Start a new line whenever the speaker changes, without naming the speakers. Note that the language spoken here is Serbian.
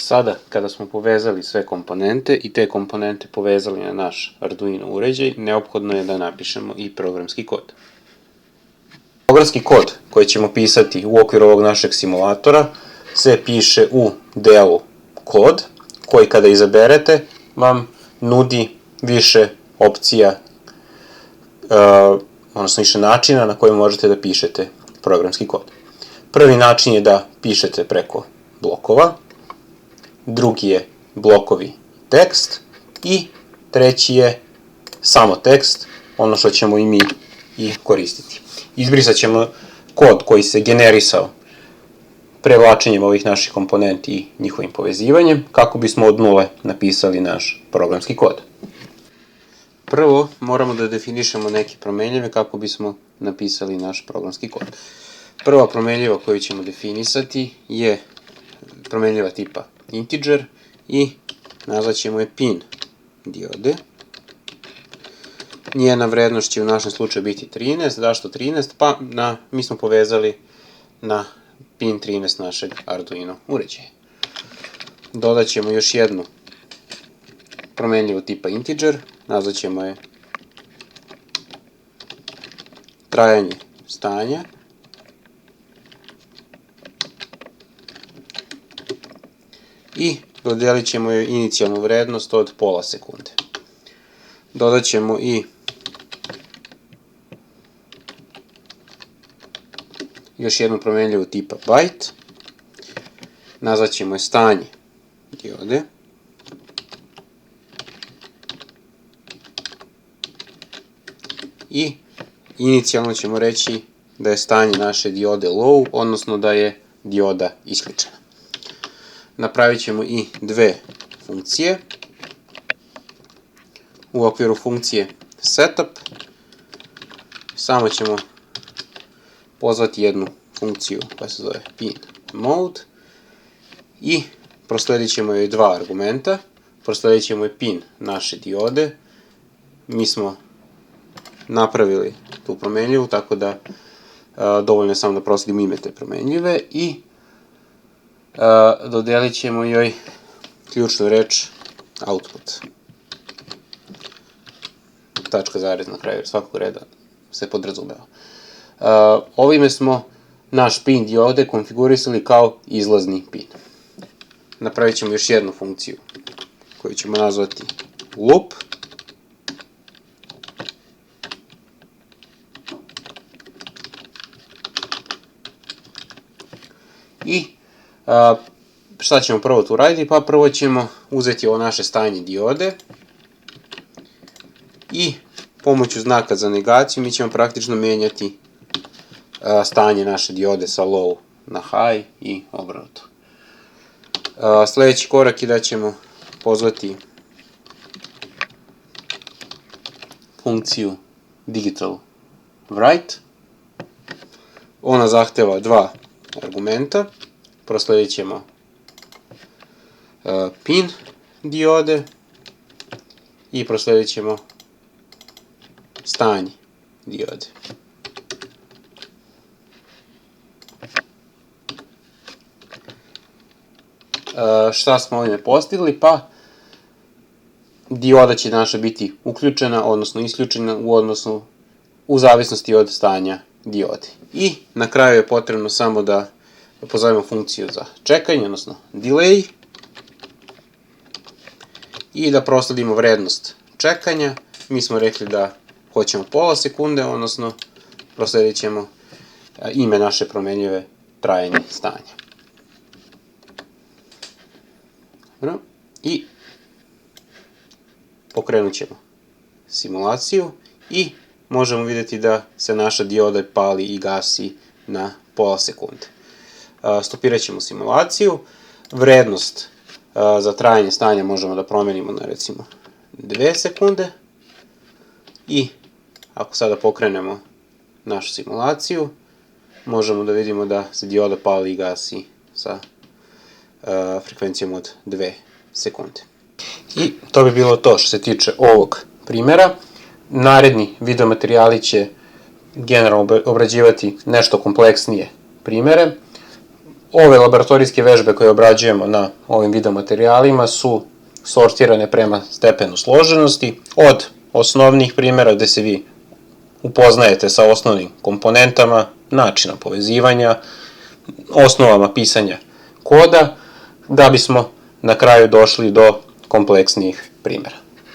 Sada, kada smo povezali sve komponente i te komponente povezali na naš Arduino uređaj, neophodno je da napišemo i programski kod. Programski kod koji ćemo pisati u okviru ovog našeg simulatora se piše u delu kod, koji kada izaberete vam nudi više opcija, odnosno više načina na koji možete da pišete programski kod. Prvi način je da pišete preko blokova, drugi je blokovi tekst i treći je samo tekst, ono što ćemo i mi i koristiti. Izbrisat ćemo kod koji se generisao prevlačenjem ovih naših komponenti i njihovim povezivanjem, kako bismo od nule napisali naš programski kod. Prvo moramo da definišemo neke promenljive kako bismo napisali naš programski kod. Prva promenljiva koju ćemo definisati je promenljiva tipa integer i nazvaćemo je pin diode. Njena vrednost će u našem slučaju biti 13. Zašto 13? Pa mi smo povezali na pin 13 našeg Arduino uređaja. Dodat ćemo još jednu promenljivu tipa integer, nazvaćemo je trajanje stanja i dodelit ćemo joj inicijalnu vrednost od pola sekunde. Dodat ćemo i još jednu promenljivu tipa byte, nazvat ćemo je stanje diode i inicijalno ćemo reći da je stanje naše diode low, odnosno da je dioda isključena. Napravit ćemo i dve funkcije. U okviru funkcije setup samo ćemo pozvati jednu funkciju koja se zove pin mode i prosledit ćemo joj dva argumenta. Prosledit ćemo joj pin naše diode. Mi smo napravili tu promenljivu, tako da dovoljno je samo da prosledimo ime te promenljive i dodelit ćemo joj ključnu reč output. Tačka zarez na kraju svakog reda se podrazumeva. Ovime smo naš pin diode konfigurisali kao izlazni pin. Napravit ćemo još jednu funkciju koju ćemo nazvati loop i šta ćemo prvo tu raditi? Pa prvo ćemo uzeti ovo naše stanje diode i pomoću znaka za negaciju mi ćemo praktično menjati stanje naše diode sa low na high i obrnuto. Sljedeći korak je da ćemo pozvati funkciju digital write. Ona zahteva dva argumenta. Prosledit ćemo pin diode i prosledit ćemo stanje diode. Šta smo ovdje postigli? Pa dioda će naša biti uključena, odnosno isključena u zavisnosti od stanja diode. I na kraju je potrebno samo da pozovemo funkciju za čekanje, odnosno delay, i da prosledimo vrednost čekanja. Mi smo rekli da hoćemo pola sekunde, odnosno prosledit ćemo ime naše promenljive trajanje stanja. I pokrenut ćemo simulaciju i možemo vidjeti da se naša dioda pali i gasi na pola sekunde. Stopirat ćemo simulaciju. Vrednost za trajanje stanja možemo da promenimo na recimo 2 sekunde i ako sada pokrenemo našu simulaciju možemo da vidimo da se dioda pali i gasi sa frekvencijom od 2 sekunde. I to bi bilo to što se tiče ovog primjera. Naredni videomaterijali će generalno obrađivati nešto kompleksnije primjere. Ove laboratorijske vežbe koje obrađujemo na ovim video materijalima su sortirane prema stepenu složenosti, od osnovnih primjera gde se vi upoznajete sa osnovnim komponentama, načinom povezivanja, osnovama pisanja koda, da bismo na kraju došli do kompleksnijih primjera.